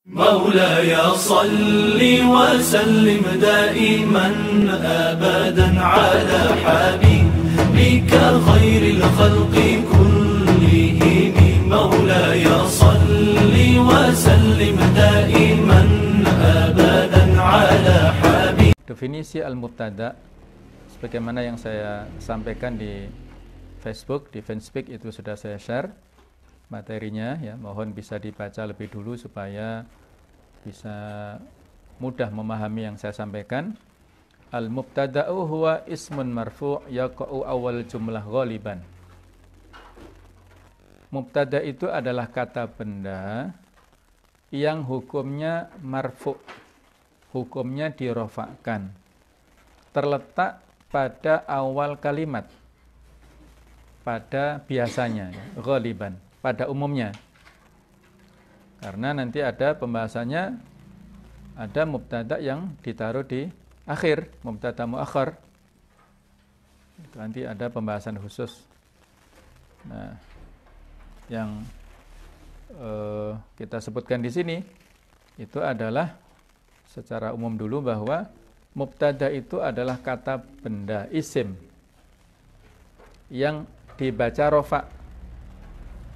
مولاي صل وسلم دائما أبدا على حبيبك خير الخلق كلهم مولاي صل وسلم دائما أبدا على حبيبك. Definisi al-mubtada sebagaimana yang saya sampaikan di Facebook, di Fanspeak itu sudah saya share materinya ya, mohon bisa dibaca lebih dulu supaya bisa mudah memahami yang saya sampaikan. Al-mubtada'u huwa ismun marfu' yaqa'u awal jumlah ghaliban. Mubtada itu adalah kata benda yang hukumnya marfu', hukumnya dirofakkan, terletak pada awal kalimat, pada biasanya ya, ghaliban, pada umumnya. Karena nanti ada pembahasannya, ada mubtada yang ditaruh di akhir, mubtada muakhar. Itu nanti ada pembahasan khusus. Nah, yang kita sebutkan di sini itu adalah secara umum dulu bahwa mubtada itu adalah kata benda, isim yang dibaca rofa.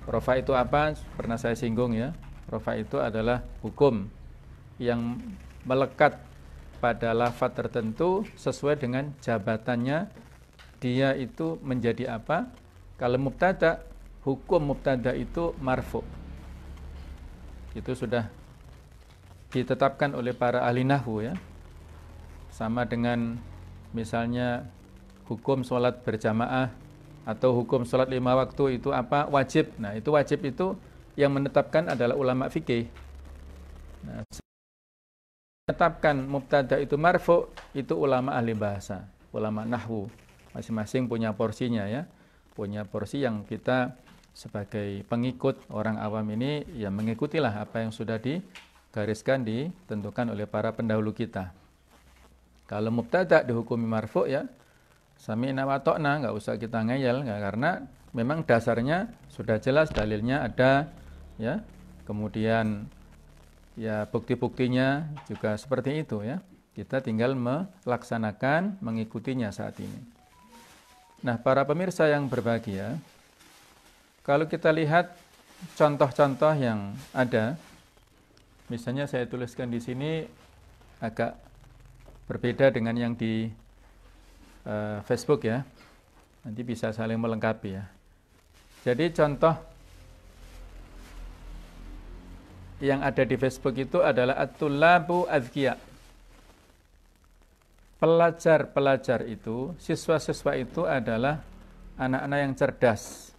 Rofa itu apa? Pernah saya singgung ya. Rofa itu adalah hukum yang melekat pada lafaz tertentu sesuai dengan jabatannya, dia itu menjadi apa. Kalau mubtada, hukum mubtada itu marfu. Itu sudah ditetapkan oleh para ahli nahwu ya. Sama dengan misalnya hukum sholat berjamaah atau hukum sholat 5 waktu itu apa? Wajib. Nah, itu wajib itu yang menetapkan adalah ulama fikih. Nah, menetapkan mubtada itu marfu itu ulama ahli bahasa, ulama nahwu. Masing-masing punya porsinya ya. Punya porsi yang kita sebagai pengikut orang awam ini ya mengikutilah apa yang sudah digariskan, ditentukan oleh para pendahulu kita. Kalau mubtada dihukumi marfu ya sami'na wa ta'na, enggak usah kita ngeyel, karena memang dasarnya sudah jelas, dalilnya ada ya. Kemudian ya bukti-buktinya juga seperti itu ya. Kita tinggal melaksanakan, mengikutinya saat ini. Nah, para pemirsa yang berbahagia, kalau kita lihat contoh-contoh yang ada, misalnya saya tuliskan di sini agak berbeda dengan yang di Facebook ya. Nanti bisa saling melengkapi ya. Jadi contoh yang ada di Facebook itu adalah at-tullabu adzkiya. Pelajar-pelajar itu, siswa-siswa itu adalah anak-anak yang cerdas.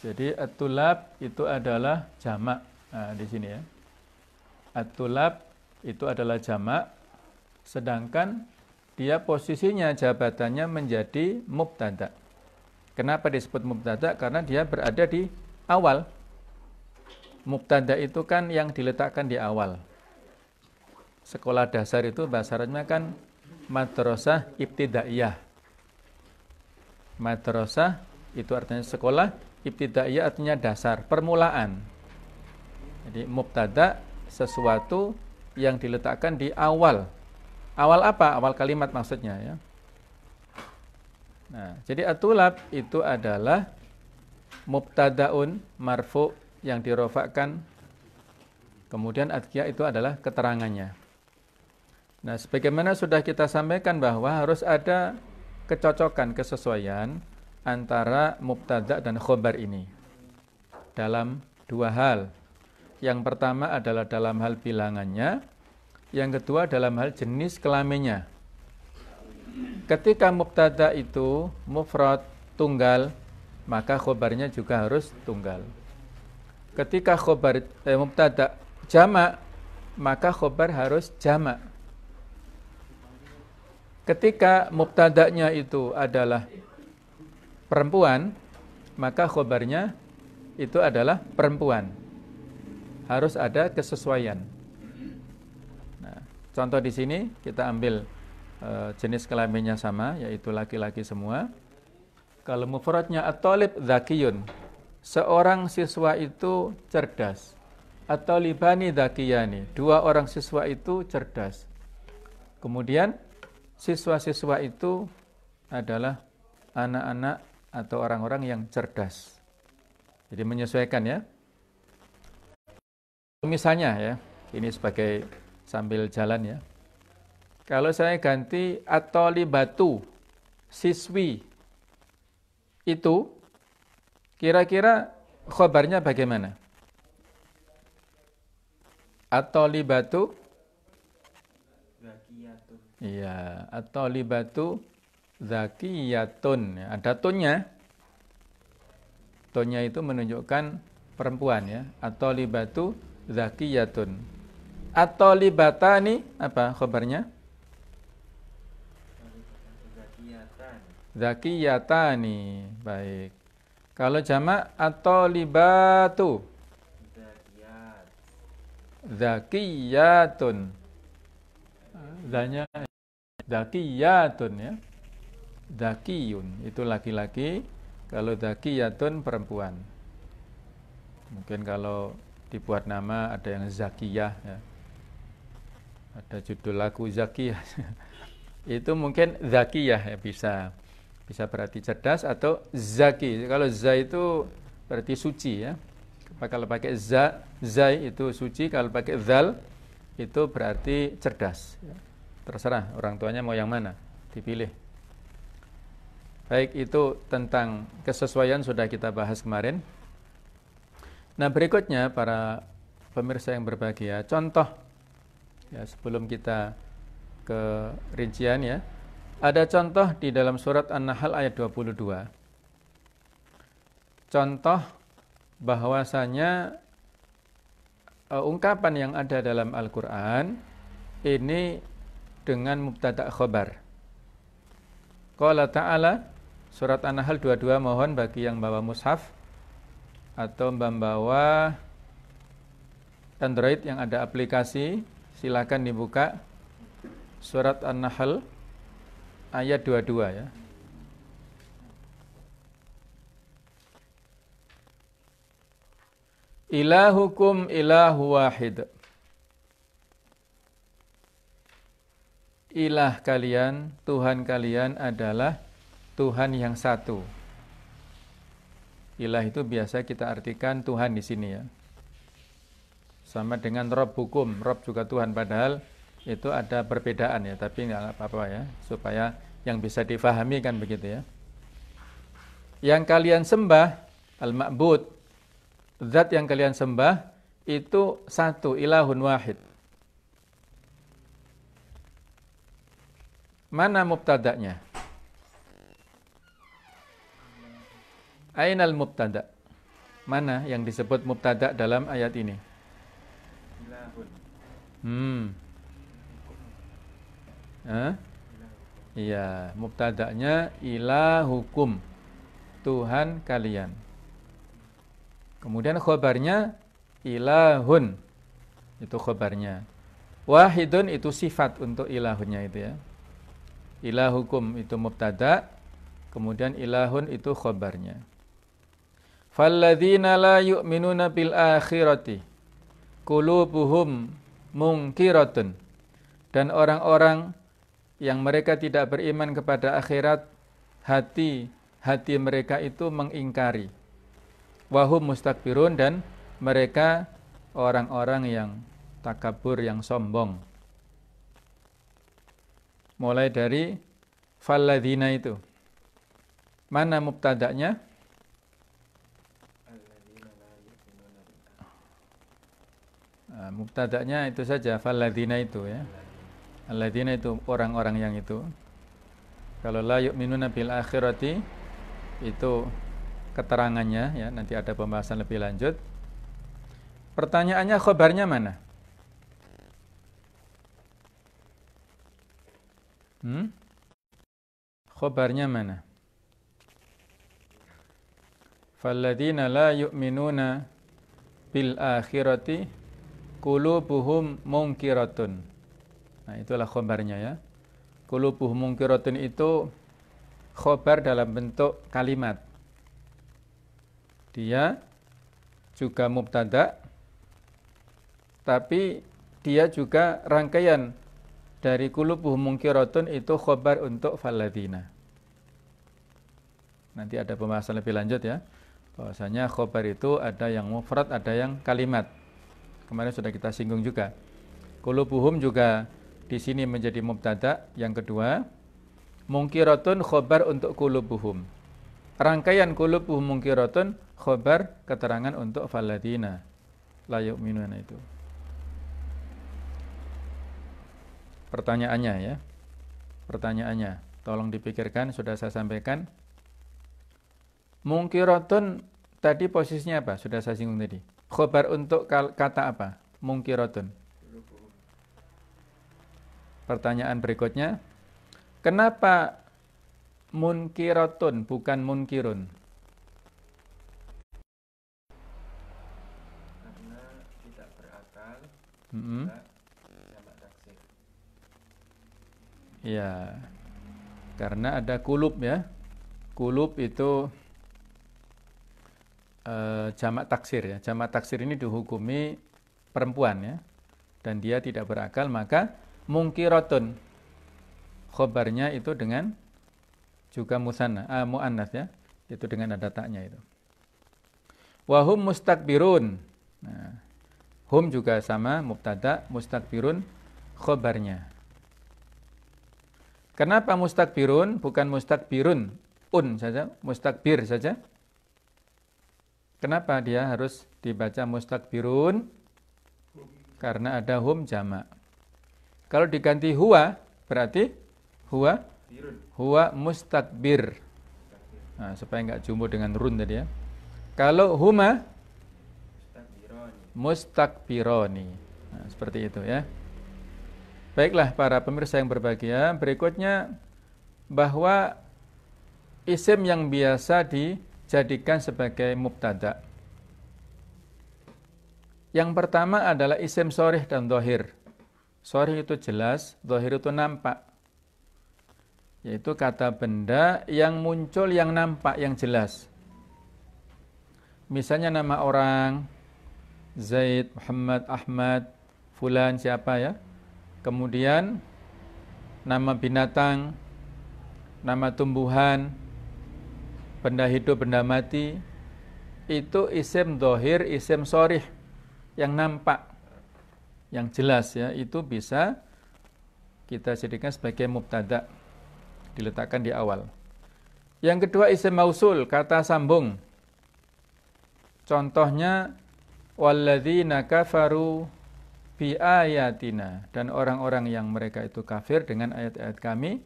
Jadi at-tullab itu adalah jamak. Nah, di sini ya. At-tullab itu adalah jamak, sedangkan dia posisinya jabatannya menjadi mubtada. Kenapa disebut mubtada? Karena dia berada di awal. Mubtada itu kan yang diletakkan di awal. Sekolah dasar itu bahasa Arabnya kan madrasah ibtidaiyah. Madrasah itu artinya sekolah, ibtidaiyah artinya dasar, permulaan. Jadi mubtada sesuatu yang diletakkan di awal. Awal apa? Awal kalimat maksudnya ya. Nah, jadi at-tulab itu adalah mubtadaun marfu yang dirofakkan. Kemudian adzkiya itu adalah keterangannya. Nah, sebagaimana sudah kita sampaikan bahwa harus ada kecocokan, kesesuaian antara mubtada dan khobar ini dalam dua hal. Yang pertama adalah dalam hal bilangannya, yang kedua dalam hal jenis kelaminnya. Ketika mubtada itu mufrad, tunggal, maka khobarnya juga harus tunggal. Ketika khobar mubtada jamak, maka khobar harus jamak. Ketika mubtadanya itu adalah perempuan, maka khobarnya itu adalah perempuan. Harus ada kesesuaian. Nah, contoh di sini kita ambil jenis kelaminnya sama, yaitu laki-laki semua. Kalau mufradnya at-talib dzakiyun, seorang siswa itu cerdas. at-talibani dzakiyani. Dua orang siswa itu cerdas. Kemudian siswa-siswa itu adalah anak-anak atau orang-orang yang cerdas. Jadi menyesuaikan ya. Misalnya ya, ini sebagai sambil jalan ya. Kalau saya ganti at-talibatu, siswi, itu kira-kira khobarnya bagaimana? At-talibatu, zakiyatun. iya, at-talibatu zakiyatun. Ada tonnya. Tonnya itu menunjukkan perempuan ya. At-talibatu zakiyatun. At-talibatani apa khabarnya? Zakiyatan. Zakiyatani. Baik. Kalau jamak at-talibatu Zakiyat. zakiyatun. Zanya zakiyatun ya. Zakiyun itu laki-laki, kalau zakiyatun perempuan. Mungkin kalau dibuat nama ada yang Zakiyah ya. Ada judul lagu Zakiyah. Itu mungkin Zakiyah ya, bisa berarti cerdas atau Zaki. Kalau za itu berarti suci ya. Kalau pakai zai itu suci, kalau pakai zal itu berarti cerdas ya. Terserah orang tuanya mau yang mana, dipilih. Baik, itu tentang kesesuaian sudah kita bahas kemarin. Nah, berikutnya para pemirsa yang berbahagia, contoh ya sebelum kita ke rincian ya. Ada contoh di dalam surat An-Nahl ayat 22. Contoh bahwasanya ungkapan yang ada dalam Al-Qur'an ini dengan mubtada' khobar. Qala ta'ala, surat An-Nahl 22, mohon bagi yang bawa mushaf atau membawa Android yang ada aplikasi, silakan dibuka surat An-Nahl ayat 22 ya. Ilahukum ilahu wahid. Ilah kalian, Tuhan kalian adalah Tuhan yang satu. Ilah itu biasa kita artikan Tuhan di sini ya. Sama dengan Rob hukum, Rob juga Tuhan, padahal itu ada perbedaan ya, tapi nggak apa-apa ya, supaya yang bisa difahami kan begitu ya. Yang kalian sembah, al-ma'bud, zat yang kalian sembah itu satu, ilahun wahid. Mana mubtada'nya? Ainal mubtada'? Mana yang disebut mubtada' dalam ayat ini? Ilahun. Iya, mubtada'nya ilahukum, Tuhan kalian. Kemudian khobarnya ilahun, itu khobarnya. Wahidun itu sifat untuk ilahunnya itu ya. Ilahukum itu mubtada', kemudian ilahun itu khobarnya. Falladzina la yu'minuna bil akhirati qulubuhum munkiratun. Dan orang-orang yang mereka tidak beriman kepada akhirat, hati mereka itu mengingkari. Wahum mustakbirun, dan mereka orang-orang yang takabur, yang sombong. Mulai dari falladzina itu. Mana mubtada'nya? Mubtada'nya itu saja, falladzina itu ya. Alladzina itu orang-orang yang itu. Kalau la yu'minuna bil akhirati itu keterangannya ya, nanti ada pembahasan lebih lanjut. Pertanyaannya khobarnya mana? Khobarnya mana? Falladzina la yu'minuna bil akhirati qulubuhum munkiratun. Nah, itulah khobarnya ya. Qulubuhum munkiratun itu khobar dalam bentuk kalimat. Dia juga mubtada, tapi dia juga rangkaian dari qulubuhum munkiratun itu khobar untuk falladina. Nanti ada pembahasan lebih lanjut ya. Bahwasanya khobar itu ada yang mufrad, ada yang kalimat. Kemarin sudah kita singgung juga. Qulubuhum juga di sini menjadi mubtada. Yang kedua, munkiratun khobar untuk qulubuhum. Rangkaian qulubuhum munkiratun khobar keterangan untuk falladina la yu'minuna itu. Pertanyaannya ya. Pertanyaannya, tolong dipikirkan, sudah saya sampaikan. Munkiratun tadi posisinya apa? Sudah saya singgung tadi. Khobar untuk kata apa? Munkiratun. Pertanyaan berikutnya, kenapa munkiratun bukan munkirun? Karena tidak berakal, Mm-mm. tidak jamak taksir. Ya, karena ada kulub ya. Kulub itu jamak taksir ya. Jamak taksir ini dihukumi perempuan ya. Dan dia tidak berakal, maka munkiratun. Khobarnya itu dengan juga mu'annas ya. Itu dengan ada taknya itu. Wahum mustakbirun. Nah, hum juga sama mubtada, mustakbirun khobarnya. Kenapa mustakbirun bukan mustakbirun saja, mustakbir saja? Kenapa dia harus dibaca mustakbirun? Karena ada hum jamak. Kalau diganti huwa berarti huwa mustakbir. Nah, supaya enggak jumbo dengan run tadi ya. Kalau huma mustakbironi. Nah, seperti itu ya. Baiklah para pemirsa yang berbahagia, berikutnya bahwa isim yang biasa dijadikan sebagai mubtada. Yang pertama adalah isim shorih dan dhahir. Shorih itu jelas, dhahir itu nampak. Yaitu kata benda yang muncul, yang nampak, yang jelas. Misalnya nama orang, Zaid, Muhammad, Ahmad, Fulan, siapa ya. Kemudian nama binatang, nama tumbuhan, benda hidup, benda mati. Itu isim dhahir, isim shorih, yang nampak, yang jelas ya. Itu bisa kita jadikan sebagai mubtada, diletakkan di awal. Yang kedua isim mausul, kata sambung. Contohnya walladzina kafaru bi ayatina, dan orang-orang yang mereka itu kafir dengan ayat-ayat kami.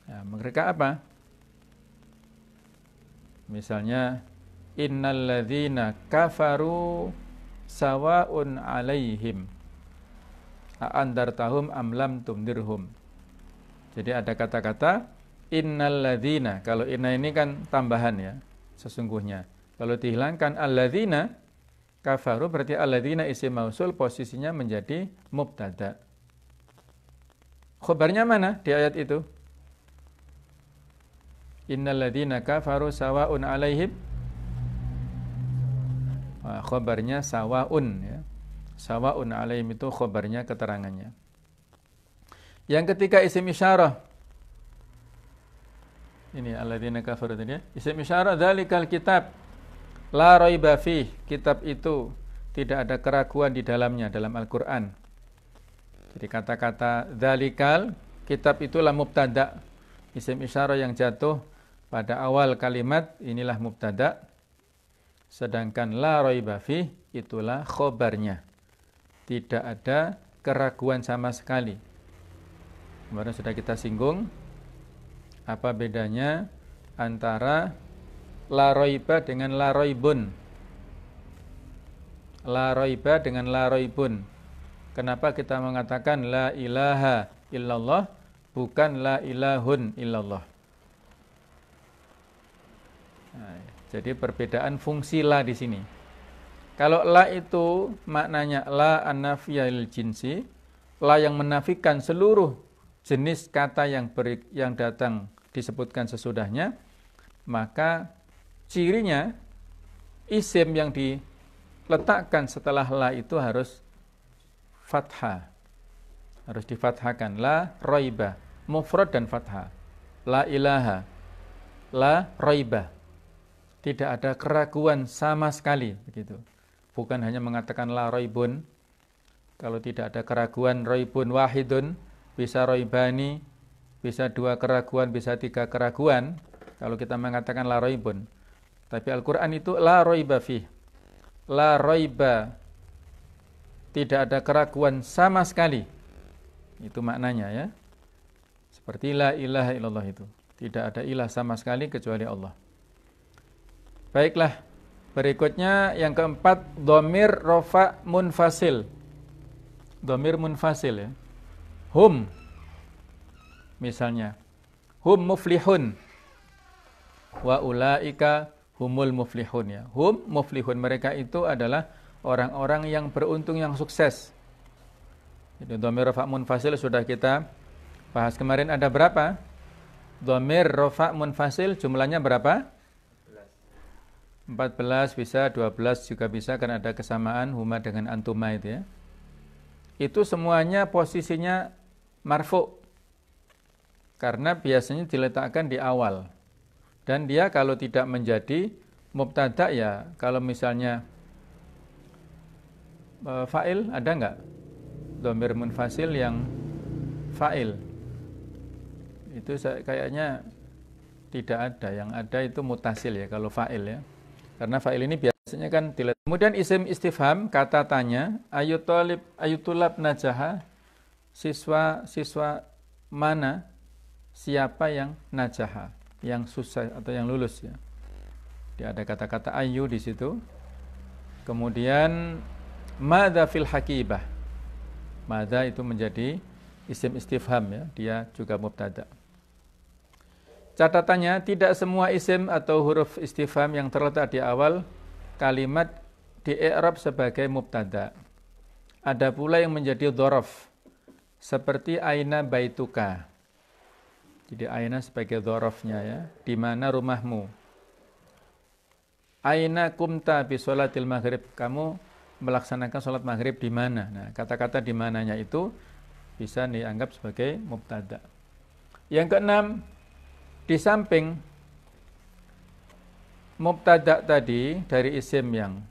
Ya, mereka apa? Misalnya innalladzina kafaru sawa'un 'alaihim a andartahum am lam tundirhum. Jadi ada kata-kata innalladzina. Kalau inna ini kan tambahan ya, sesungguhnya. Kalau dihilangkan alladzina kafaru berarti alladzina isim mausul, posisinya menjadi mubtada. Khobarnya mana di ayat itu? Innalladzina kafaru sawa'un 'alaihim. Khobarnya sawa'un ya. Sawa'un 'alaihim itu khobarnya, keterangannya. Yang ketiga isim isyarah. Ini alladzina kafaru tadi ya. Isim isyarah dzalikal kitab la raiba fih, kitab itu tidak ada keraguan di dalamnya dalam Al-Qur'an. Jadi kata-kata dzalikal kitab itulah mubtada. Isim isyarah yang jatuh pada awal kalimat inilah mubtada. Sedangkan la raiba fih itulah khobarnya. Tidak ada keraguan sama sekali. Kemarin sudah kita singgung apa bedanya antara la raiba dengan la raibun. La raiba dengan la raibun. Kenapa kita mengatakan la ilaha illallah bukan la ilahun illallah? Nah, jadi perbedaan fungsi la di sini. Kalau la itu maknanya la an-nafiyil jinsi, la yang menafikan seluruh jenis kata yang datang disebutkan sesudahnya, maka cirinya isim yang diletakkan setelah la itu harus fathah. Harus difathahkan. La raiba. Mufrad dan fathah. La ilaha. La raiba. Tidak ada keraguan sama sekali. Begitu. Bukan hanya mengatakan la raibun. Kalau tidak ada keraguan, raibun wahidun. Bisa raibani. Bisa 2 keraguan, bisa 3 keraguan. Kalau kita mengatakan la raibun. Tapi Al-Quran itu la raiba fih. La raiba. Tidak ada keraguan sama sekali. Itu maknanya ya. Seperti la ilaha illallah itu. Tidak ada ilah sama sekali kecuali Allah. Baiklah. Berikutnya yang keempat, dhamir rafa munfasil. Dhamir munfasil ya. Hum. Misalnya. Hum muflihun. Wa ulaika humul muflihun ya. Hum muflihun. Mereka itu adalah orang-orang yang beruntung, yang sukses. Jadi dhamir rafa munfasil sudah kita bahas kemarin. Ada berapa? Dhamir rafa munfasil jumlahnya berapa? 14 bisa, 12 juga bisa, karena ada kesamaan huma dengan antuma itu ya. Itu semuanya posisinya marfu. Karena biasanya diletakkan di awal. Dan dia kalau tidak menjadi mubtada ya, kalau misalnya fa'il, ada enggak dhamir munfasil yang fa'il? Itu kayaknya tidak ada. Yang ada itu mutasil ya kalau fa'il ya. Karena fa'il ini biasanya kan diletakkan. Kemudian isim istifham, kata tanya, ayutulab najaha, siswa mana, siapa yang najaha, yang susah atau yang lulus ya. Dia ada kata-kata ayu di situ. Kemudian madza fil hakibah. Madza itu menjadi isim istifham ya, dia juga mubtada. Catatannya, tidak semua isim atau huruf istifham yang terletak di awal kalimat di i'rab sebagai mubtada. Ada pula yang menjadi dzaraf, seperti aina baituka. Jadi aina sebagai dzarafnya ya, di mana rumahmu. Aina kumta bi sholatil maghrib, kamu melaksanakan sholat maghrib di mana? Nah, kata-kata di mananya itu bisa dianggap sebagai mubtada. Yang keenam, di samping mubtada tadi dari isim yang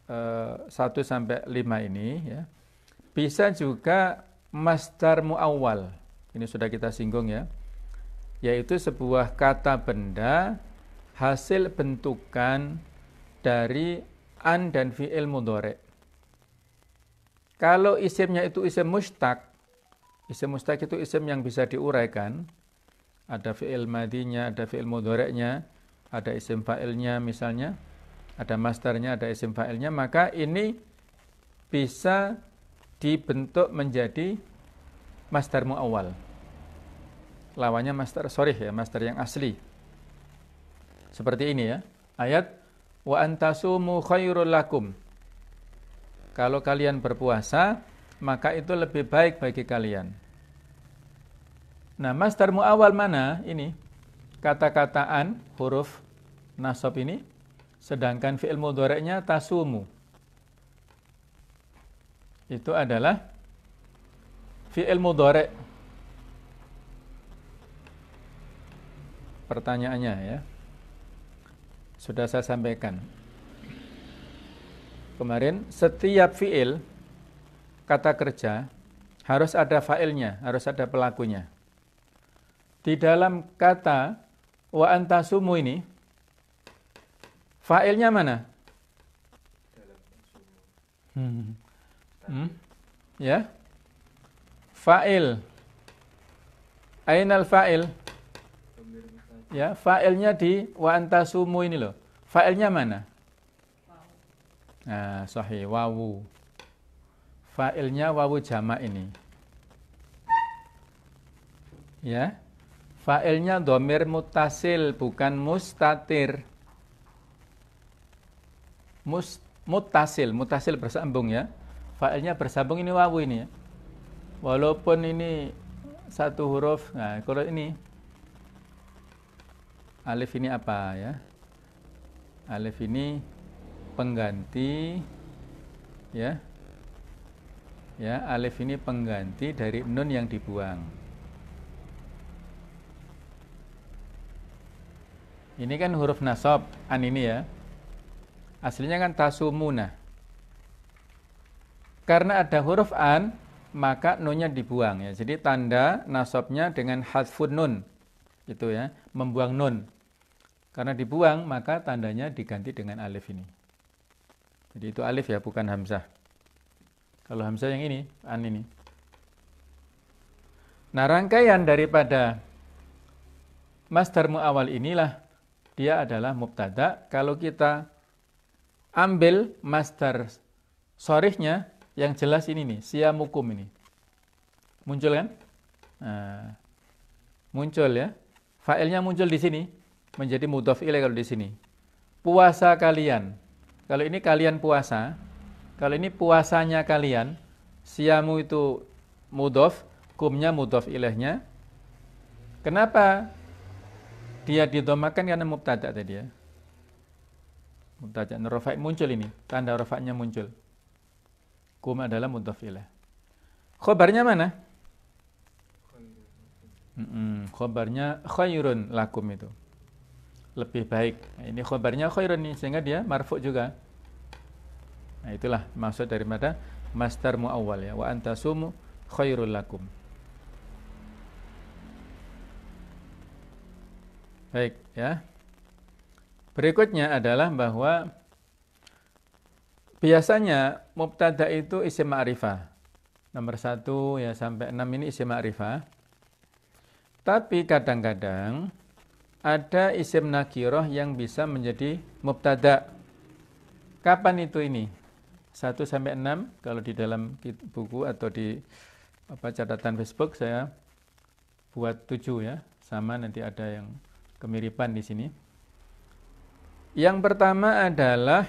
1 sampai 5 ini ya, bisa juga masdar muawwal. Ini sudah kita singgung ya. Yaitu sebuah kata benda hasil bentukan dari an dan fi'il mudhari'. Kalau isimnya itu isim mustaq itu isim yang bisa diuraikan. Ada fi'il madinya, ada fi'il mudhari'nya, ada isim fa'ilnya misalnya, ada masdarnya, ada isim fa'ilnya, maka ini bisa dibentuk menjadi masdar muawwal. Lawannya masdar sharih ya, masdar yang asli. Seperti ini ya. Ayat wa antasumu khairul lakum. Kalau kalian berpuasa, maka itu lebih baik bagi kalian. Nah, masdar muawwal mana ini? Kata-kataan huruf nasab ini, sedangkan fi'il mudhari'nya tasumu. Itu adalah fi'il mudhari'. Pertanyaannya ya. Sudah saya sampaikan. Kemarin, setiap fi'il kata kerja harus ada fa'ilnya, harus ada pelakunya. Di dalam kata wa antasumu ini, fa'ilnya mana? Ya, fa'il. Ainal fa'il? Ya, fa'ilnya di wa antasumu ini loh. Fa'ilnya mana? Nah, sahih, wawu. Fa'ilnya wawu jamak ini. Ya. Fa'ilnya dhamir muttasil, bukan mustatir. Muttasil bersambung ya. Fa'ilnya bersambung, ini wawu ini ya. Walaupun ini satu huruf. Nah, kalau ini alif ini apa ya? Alif ini pengganti ya. Ya, alif ini pengganti dari nun yang dibuang. Ini kan huruf nasab, an ini ya. Aslinya kan tasumuna. Karena ada huruf an, maka nunnya dibuang ya. Jadi tanda nasabnya dengan hadfun nun. Itu ya, membuang nun. Karena dibuang, maka tandanya diganti dengan alif ini. Jadi itu alif ya, bukan hamzah. Kalau hamzah yang ini, an ini. Nah, rangkaian daripada masdar muawwal inilah dia adalah mubtada. Kalau kita ambil masdar shorihnya, yang jelas ini nih, siyamukum ini. Muncul kan? Nah, muncul ya. Fa'ilnya muncul di sini, menjadi mudhof ilaih kalau di sini. Puasa kalian. Kalau ini kalian puasa, kalau ini puasanya kalian, siyamu itu mudhof, kumnya mudhof ilaihnya. Kenapa dia didhomakan? Karena mubtada tadi ya. Mubtada rafa' muncul ini, tanda rafa'nya muncul. Kum adalah mudhof ilaih. Khobarnya mana? Khobarnya khairun lakum itu. Lebih baik. Nah, ini khobarnya khairun nih, sehingga dia marfu' juga. Nah, itulah maksud daripada masdar muawwal ya. Wa antasumu khairul lakum. Baik ya. Berikutnya adalah bahwa biasanya mubtada itu isim ma'rifah. Nomor 1 ya sampai 6 ini isim ma'rifah. Tapi kadang-kadang ada isim nakirah yang bisa menjadi mubtada. Kapan itu ini? 1 sampai 6 kalau di dalam buku atau di catatan Facebook saya buat 7 ya. Sama nanti ada yang kemiripan di sini. Yang pertama adalah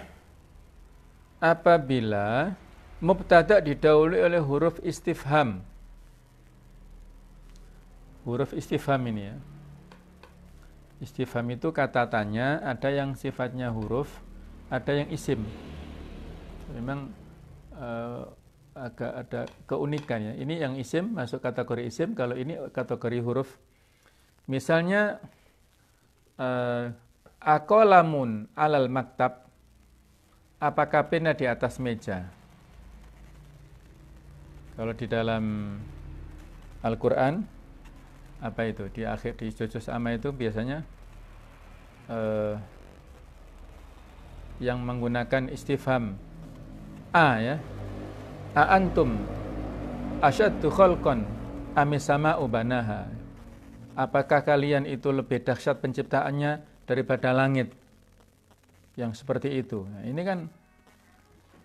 apabila mubtada didahului oleh huruf istifham. Huruf istifham ini ya. Istifham itu kata tanya, ada yang sifatnya huruf, ada yang isim. Memang agak ada keunikan ya. Ini yang isim masuk kategori isim, kalau ini kategori huruf. Misalnya aqalamun alal maktab, apakah pena di atas meja? Kalau di dalam Al-Quran, apa itu? Di akhir, di juz amma itu biasanya yang menggunakan istifham a ya. A antum asyaddu khalqan amis sama'u banaha. Apakah kalian itu lebih dahsyat penciptaannya daripada langit? Yang seperti itu. Nah, ini kan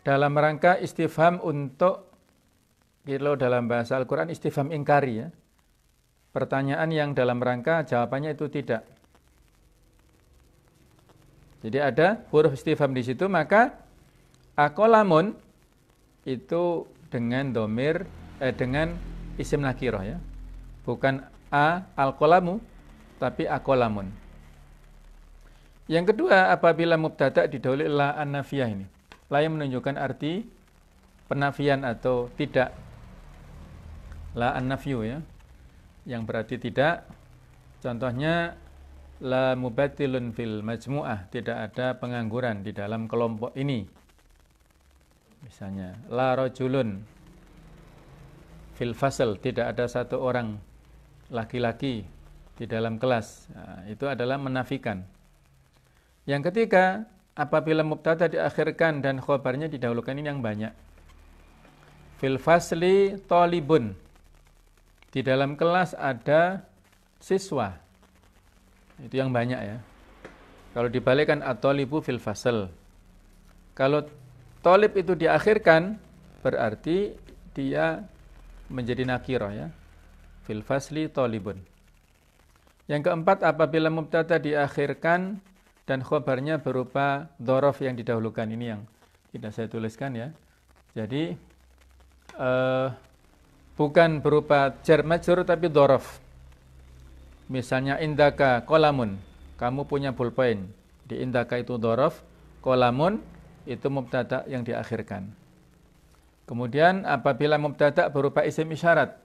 dalam rangka istifham untuk, kalau dalam bahasa Al-Quran istifham ingkari ya. Pertanyaan yang dalam rangka jawabannya itu tidak. Jadi ada huruf istifham di situ, maka aqalamun itu dengan domir dengan isim nakirah ya. Bukan al-qalamu tapi aqalamun. Yang kedua, apabila mubtada didahului la an-nafiyah ini. La yang menunjukkan arti penafian atau tidak. La an-nafyu ya. Yang berarti tidak. Contohnya la mubatilun fil majmu'ah, tidak ada pengangguran di dalam kelompok ini. Misalnya la rajulun fil fasl, tidak ada satu orang laki-laki di dalam kelas. Nah, itu adalah menafikan. Yang ketiga, apabila mubtada diakhirkan dan khobarnya didahulukan, ini yang banyak. Fil fasli talibun, di dalam kelas ada siswa. Itu yang banyak ya. Kalau dibalikkan at-talibu fil fasl. Kalau talib itu diakhirkan, berarti dia menjadi nakirah ya. Fil fasli talibun. Yang keempat, apabila mubtada diakhirkan dan khobarnya berupa dhorof yang didahulukan. Ini yang tidak saya tuliskan ya. Jadi bukan berupa jar majrur tapi dhorof. Misalnya indaka qalamun, kamu punya pulpen. Di indaka itu dhorof, qalamun itu mubtada yang diakhirkan. Kemudian apabila mubtada berupa isim isyarat.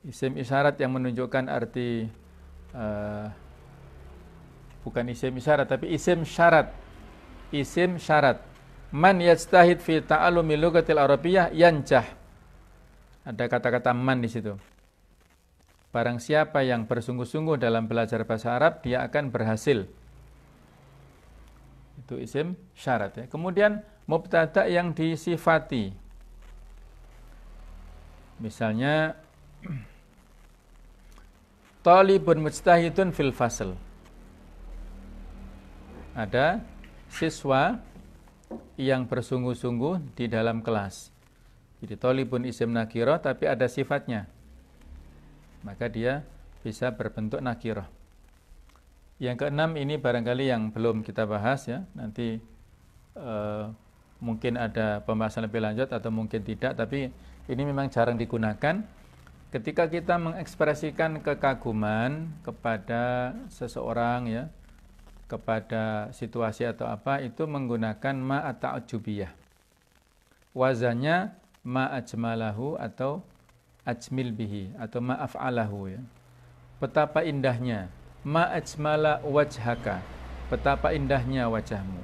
Isim isyarat yang menunjukkan arti bukan isim isyarat tapi isim syarat. Isim syarat. Man yajtahid fi ta'allumi lughatil arabiyyah yanjah. Ada kata-kata man di situ. Barang siapa yang bersungguh-sungguh dalam belajar bahasa Arab, dia akan berhasil. Itu isim syarat ya. Kemudian mubtada yang disifati. Misalnya talibun mujtahidun fil fasl. Ada siswa yang bersungguh-sungguh di dalam kelas. Jadi talibun isim nakirah tapi ada sifatnya. Maka dia bisa berbentuk nakirah. Yang keenam ini barangkali yang belum kita bahas ya. Nanti mungkin ada pembahasan lebih lanjut atau mungkin tidak, tapi ini memang jarang digunakan. Ketika kita mengekspresikan kekaguman kepada seseorang ya, kepada situasi atau apa, itu menggunakan ma at-ta'ajjubiyah. Wazannya ma ajmalahu atau ajmil bihi atau ma af'alahu ya. Betapa indahnya, ma ajmala wajhaka, betapa indahnya wajahmu.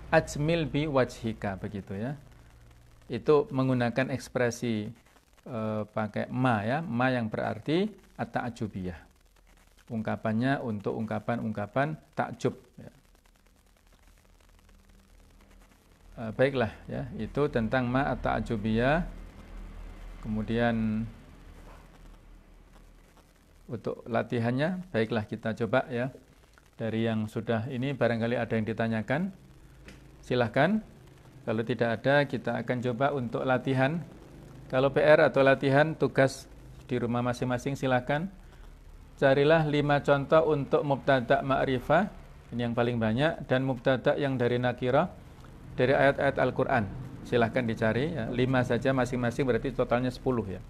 Ajmil bi wajhika, begitu ya. Itu menggunakan ekspresi pakai ma ya, ma yang berarti at-ta'ajjubiyah. Ungkapannya untuk ungkapan-ungkapan takjub ya. Baiklah ya, itu tentang ma at-ta'ajjubiyah. Kemudian untuk latihannya, baiklah kita coba ya. Dari yang sudah ini barangkali ada yang ditanyakan. Silahkan. Kalau tidak ada, kita akan coba untuk latihan. Kalau PR atau latihan tugas di rumah masing-masing silahkan. Carilah 5 contoh untuk mubtada' ma'rifah, ini yang paling banyak, dan mubtada' yang dari nakirah dari ayat-ayat Al-Quran. Silahkan dicari ya. 5 saja masing-masing, berarti totalnya 10 ya.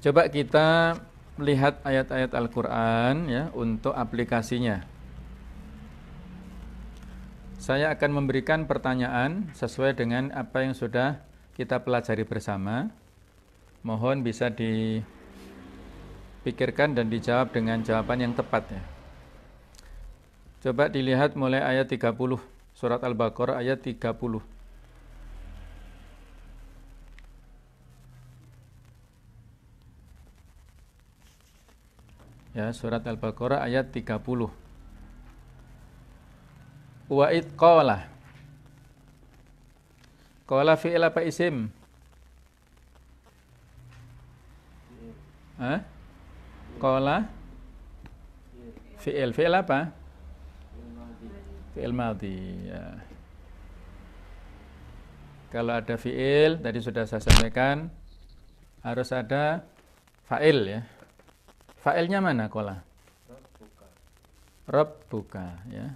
Coba kita melihat ayat-ayat Al-Quran ya, untuk aplikasinya. Saya akan memberikan pertanyaan sesuai dengan apa yang sudah kita pelajari bersama. Mohon bisa dipikirkan dan dijawab dengan jawaban yang tepat ya. Coba dilihat mulai ayat 30, surat Al-Baqarah ayat 30. Ya, surat Al-Baqarah ayat 30. Wa id qala. Qala fi'il apa isim? Hah? Qala fi'il. Fi'il apa? Fi'il madhi ya. Kalau ada fi'il, tadi sudah saya sampaikan, harus ada fa'il ya. Fa'ilnya mana qala? Rabbuka ya.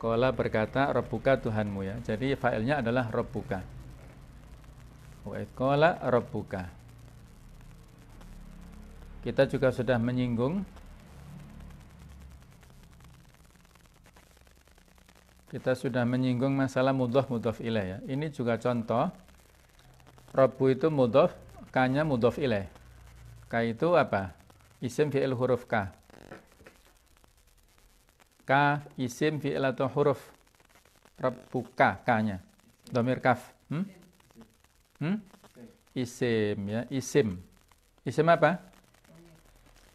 Qala berkata Rabbuka Tuhanmu ya. Jadi fa'ilnya adalah Rabbuka. Wa id qala Rabbuka. Kita juga sudah menyinggung. Kita sudah menyinggung masalah mudhaf mudhaf ilaih ya. Ini juga contoh. Rabbu itu mudhaf, ka-nya mudhaf ilaih. Ka itu apa? Isim fi'il huruf ka. Ka isim fi'il atau huruf. Rabbuka ka-nya. Dhamir kaf. Isim ya, isim. Isim apa?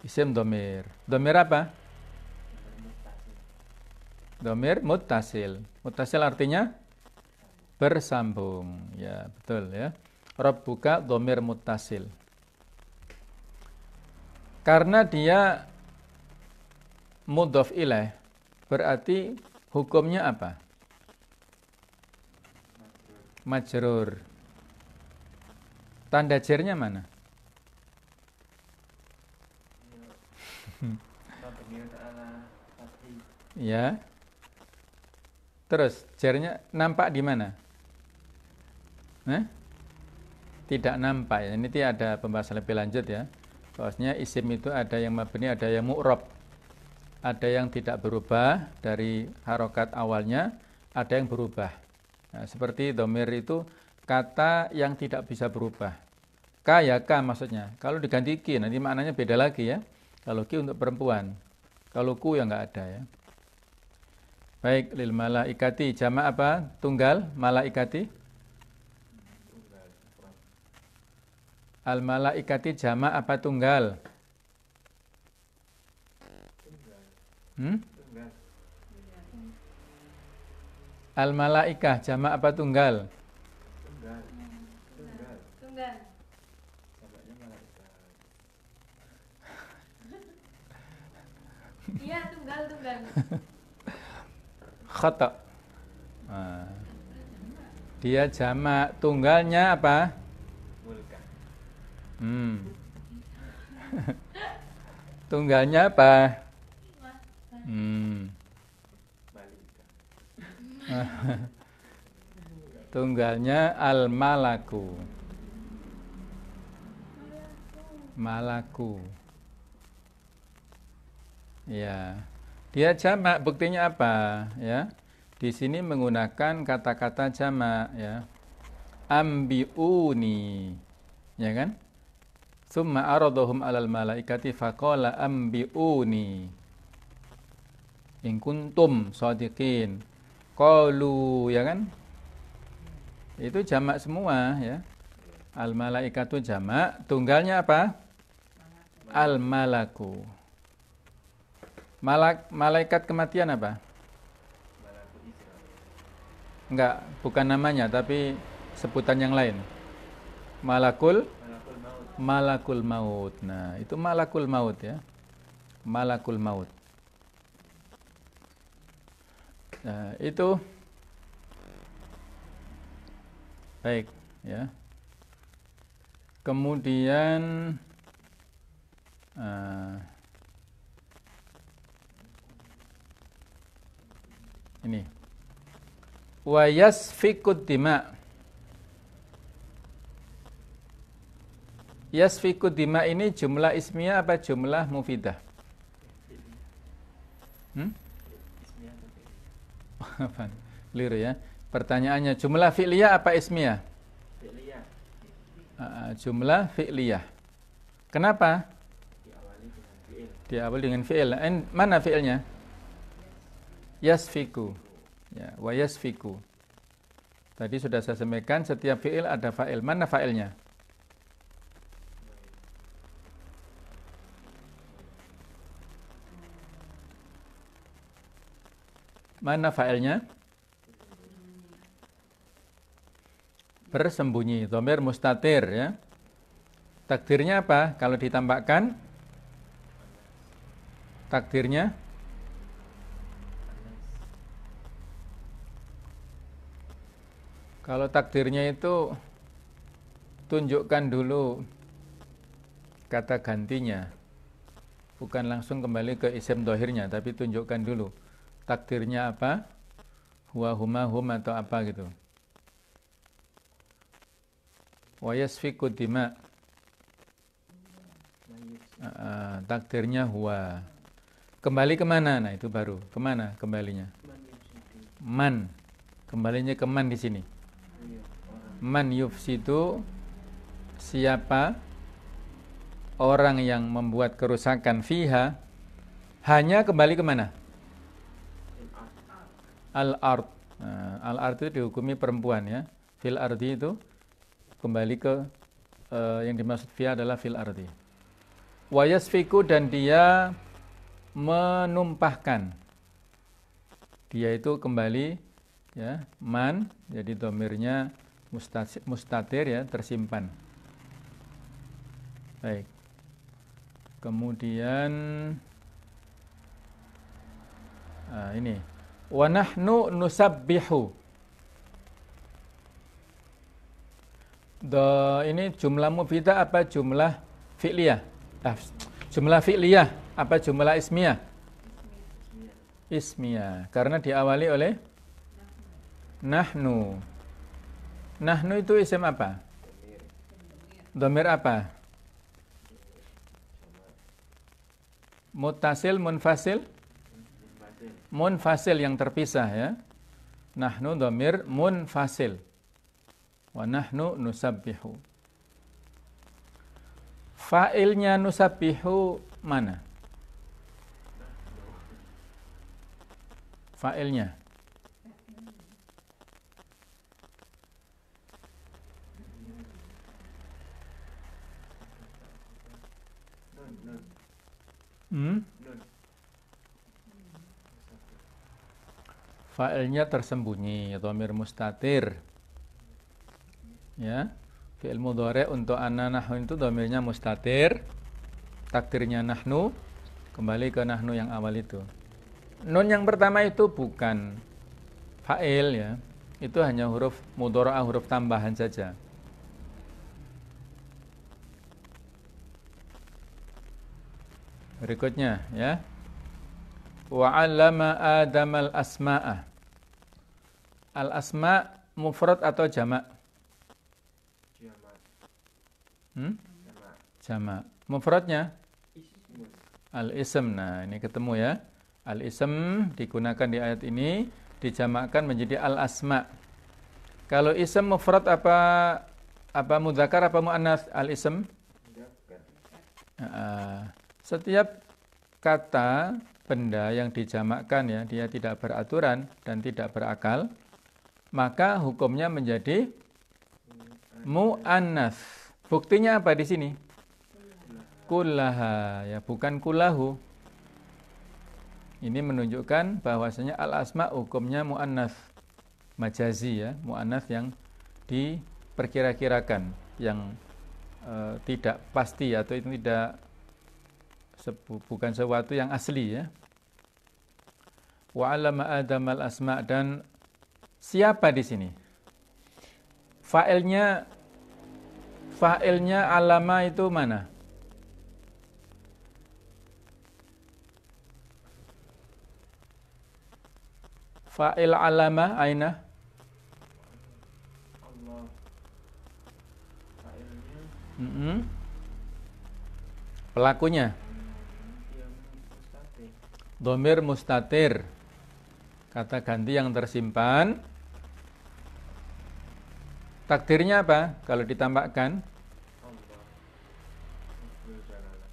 Isim dhamir. Dhamir apa? Dhamir muttasil. Muttasil artinya bersambung. Ya, betul ya. Rabbuka dhamir muttasil. Karena dia mudhaf ilaih, berarti hukumnya apa? Majrur. Tanda jernya mana? Ya. Terus jernya nampak di mana? Tidak nampak ya. Ini ada pembahasan lebih lanjut ya. Bahwasanya isim itu ada yang mabni, ada yang mu'rab. Ada yang tidak berubah dari harokat awalnya, ada yang berubah. Nah, seperti domir itu kata yang tidak bisa berubah. Ka ya ka maksudnya. Kalau diganti ki nanti maknanya beda lagi ya. Kalau ki untuk perempuan. Kalau ku ya nggak ada ya. Baik, lil malaikati jamak apa? Tunggal malaikati. Al malaikati jamak apa tunggal? Al malaikah jamak apa tunggal? Tunggal. Jamaknya malaikat. Iya, tunggal. Khata. Nah, dia jamak tunggalnya apa? Mulka. Tunggalnya apa? Malika. Tunggalnya al-malaku. Malaku. Ya. Dia jamak, buktinya apa? Ya. Di sini menggunakan kata-kata jamak ya. Ambiuni. Ya kan? Summa aradahum 'alal malaikati faqala ambiuni. In kuntum shadiqin. Qalu, ya kan? Itu jamak semua ya. Al malaikatu jamak, tunggalnya apa? Al malaku. Malaikat kematian apa? Malaku Israel. Enggak, bukan namanya tapi sebutan yang lain. Malakul Malakul maut. malakul maut. Nah, itu malakul maut ya. Malakul maut. Nah, itu baik ya. Kemudian ini wa yasfikud dima. Yasfikud dima ini jumlah ismiyah apa jumlah mufidah? Ismiyah atau fi'il? Apaan? Keliru ya. Pertanyaannya jumlah fi'liyah apa ismiyah? Fi'liyah. Jumlah fi'liyah. Kenapa? Diawali dengan fi'il. Diawali dengan fi'il. Mana fi'ilnya? Yasfiku. Ya, wa yasfiku. Tadi sudah saya sampaikan setiap fi'il ada fa'il. Mana fa'ilnya? Mana fa'ilnya? Bersembunyi, dhamir mustatir ya. Takdirnya apa? Kalau ditambahkan takdirnya kalau takdirnya itu tunjukkan dulu kata gantinya. Bukan langsung kembali ke isim dohirnya, tapi tunjukkan dulu takdirnya apa? Huwa huma hum atau apa gitu. Wa yasfiku dima. Takdirnya huwa. Kembali kemana? Nah itu baru. Kemana kembalinya? Man. Kembalinya ke man di sini. Man yufsidu. Siapa orang yang membuat kerusakan fiha. Hanya kembali kemana? Al-ard. Nah, al-ard itu dihukumi perempuan ya. Fil ardi itu kembali ke yang dimaksud fiha adalah fil ardi. Wa yasfiku dan dia menumpahkan. Dia itu kembali ya, man jadi dhamirnya mustatir ya, tersimpan. Baik. Kemudian ini wa nahnu nusabbihu. Ini jumlah mufidah apa jumlah fi'liyah? Jumlah fi'liyah apa jumlah ismiyah? Ismiyah. Karena diawali oleh nahnu. Nahnu itu isim apa? Dhamir apa? Muttasil, munfasil? Munfasil yang terpisah ya. Nahnu dhamir munfasil. Wa nahnu nusabbihu. Fa'ilnya nusabbihu mana? Fa'ilnya. Fa'ilnya tersembunyi, dhamir mustatir. Ya, fi'il mudhari' untuk anna nahnu itu dhamirnya mustatir. Takdirnya nahnu, kembali ke nahnu yang awal itu. Nun yang pertama itu bukan fa'il ya. Itu hanya huruf mudhari'ah, huruf tambahan saja. Berikutnya ya. Wa 'allama Adamal asma'a. Al asma' mufrad atau jamak? Jamak. Mufradnya al ism. Nah, ini ketemu ya. Al ism digunakan di ayat ini dijamakkan menjadi al asma. Kalau ism mufrad apa mudzakkar apa muannats al ism? Setiap kata benda yang dijamakkan ya, dia tidak beraturan dan tidak berakal, maka hukumnya menjadi muannats. Buktinya apa di sini? Kullaha ya, bukan kullahu. Ini menunjukkan bahwasanya al-asma hukumnya muannats majazi ya, muannats yang diperkira-kirakan, yang tidak pasti atau itu tidak bukan sesuatu yang asli ya. Wa 'allama Adamal asma, dan siapa di sini? Fa'ilnya alama itu mana? Fa'il alama aina? Allah. Fa'ilnya Pelakunya yang mustatir. dhamir mustatir. Kata ganti yang tersimpan. Takdirnya apa kalau ditambahkan? Allah. Lafzul jalalah.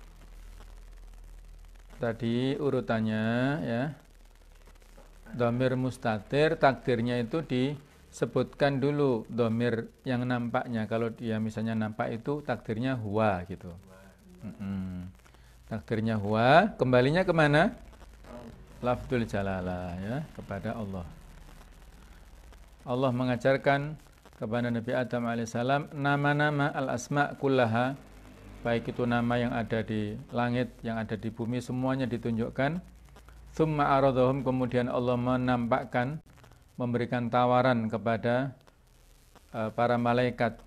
Tadi urutannya ya. Dhamir mustatir, takdirnya itu disebutkan dulu dhamir yang nampaknya. Kalau dia misalnya nampak itu takdirnya huwa gitu. Takdirnya huwa, kembalinya kemana? Lafzul jalalah ya, kepada Allah. Allah mengajarkan kepada Nabi Adam alaihissalam nama-nama al-asma kullaha, baik itu nama yang ada di langit, yang ada di bumi, semuanya ditunjukkan. Tsumma aradhahum, kemudian Allah menampakkan, memberikan tawaran kepada para malaikat.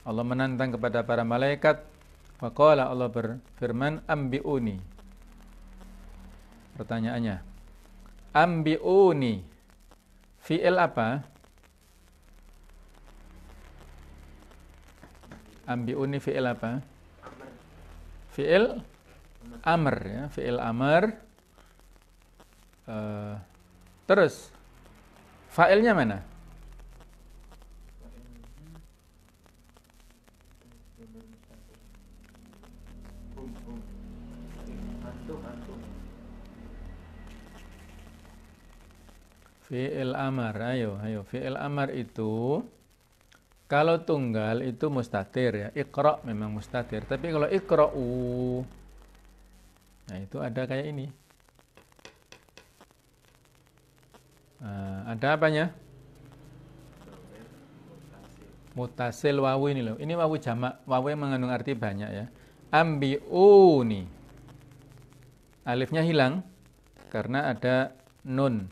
Allah menantang kepada para malaikat. Faqala, Allah berfirman, ambi'uni. Pertanyaannya, ambi'uni, fi'il apa? Ambi'uni fi'il apa? Fi'il amr ya, fi'il amr. Terus fa'ilnya mana? Fi'il amar, ayo fi'il amar itu kalau tunggal itu mustatir ya, iqra memang mustatir, tapi kalau iqra'u, nah itu ada kayak ini. Ada apanya? Mutasil wawu ini loh. Ini wawu jamak, wawu yang mengandung arti banyak ya. Ambi'uni. Alifnya hilang karena ada nun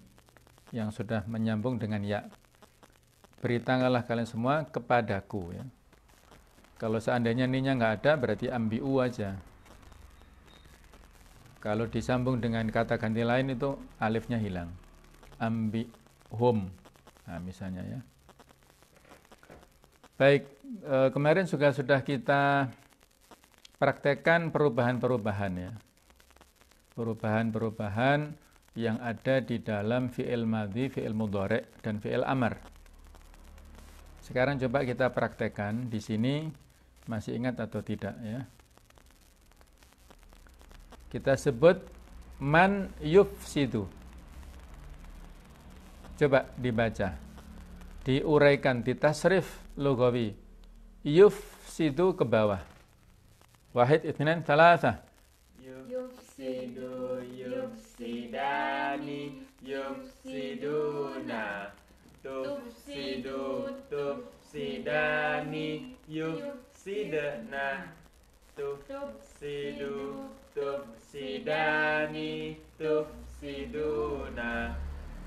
yang sudah menyambung dengan ya. Beritakanlah kalian semua kepadaku ya. Kalau seandainya ninya nggak ada, berarti ambi'u aja. Kalau disambung dengan kata ganti lain itu alifnya hilang. Ambihum, nah misalnya ya. Baik, kemarin juga sudah kita praktekkan perubahan-perubahan ya. Perubahan-perubahan yang ada di dalam fi'il madhi, fi'il mudhari' dan fi'il amr. Sekarang coba kita praktekkan di sini, masih ingat atau tidak ya? Kita sebut man yufsidu. Coba dibaca, diuraikan, ditasrif lugawi. Yufsidu ke bawah. Wahid, itsnain, tsalatsa. Yufsidu, yufsidani, yufsiduna. Tufsidu, tufsidani, yufsidna. Tufsidu, tufsidani, tufsiduna.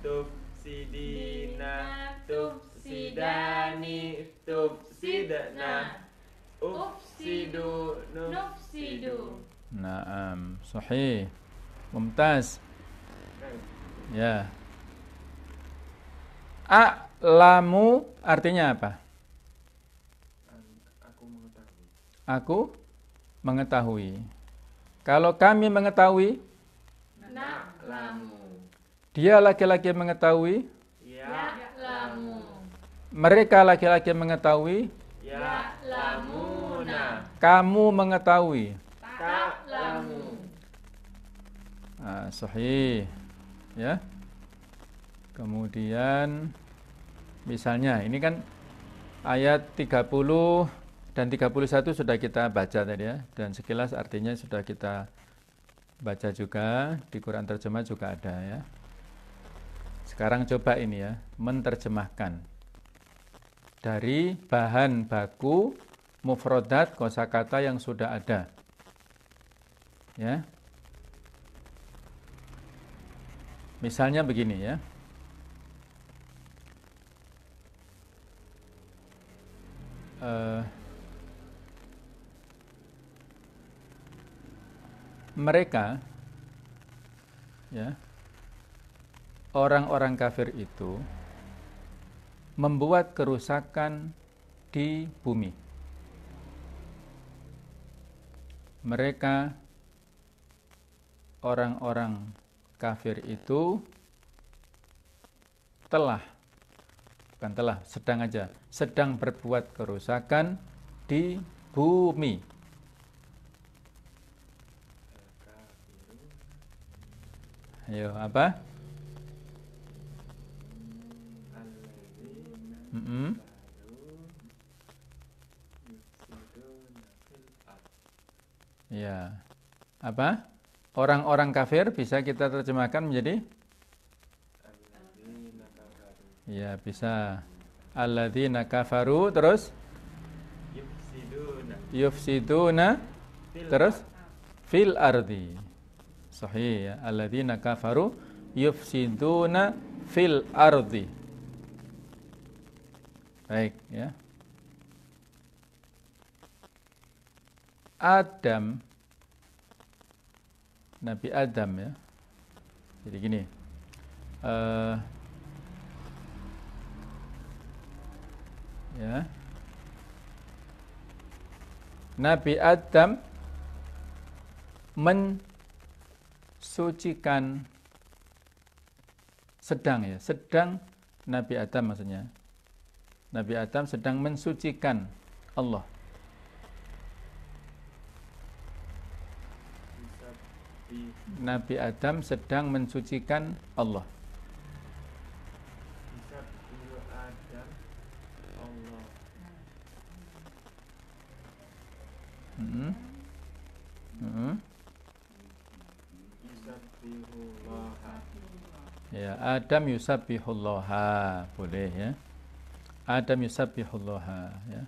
Tufsidina, tufsidani, tufsidna. Ufsidu, nufsidu. Naam, sahih. Mumtaz. Ya. A'lamu artinya apa? Aku mengetahui. Aku mengetahui. Kalau kami mengetahui, Na'lamu. dia laki-laki mengetahui, Ya'lamu. mereka laki-laki mengetahui, Ya'lamuna. kamu mengetahui. Ta'lamu. Sahih. Ya. Kemudian misalnya ini kan ayat 30 dan 31 sudah kita baca tadi ya, dan sekilas artinya sudah kita baca juga, di Quran terjemah juga ada ya. Sekarang coba ini ya, menerjemahkan dari bahan baku mufradat kosakata yang sudah ada. Ya. Misalnya begini ya. Mereka ya, orang-orang kafir itu membuat kerusakan di bumi. Mereka orang-orang kafir itu sedang berbuat kerusakan di bumi. Ayo, apa? Ya. Apa? Orang-orang kafir bisa kita terjemahkan menjadi? Ya, bisa. Alladzina kafaru, terus? Yufsiduna. Terus? Fil ardi. Sahih ya. Alladzina kafaru yufsiduna fil ardi. Baik ya. Adam, Nabi Adam ya. Jadi gini. Ya. Nabi Adam mensucikan, sedang Nabi Adam maksudnya. Nabi Adam sedang mensucikan Allah. Nabi Adam sedang mensucikan Allah. Ya, Adam yusabbihullaha, boleh ya. Adam yusabbihullaha ya.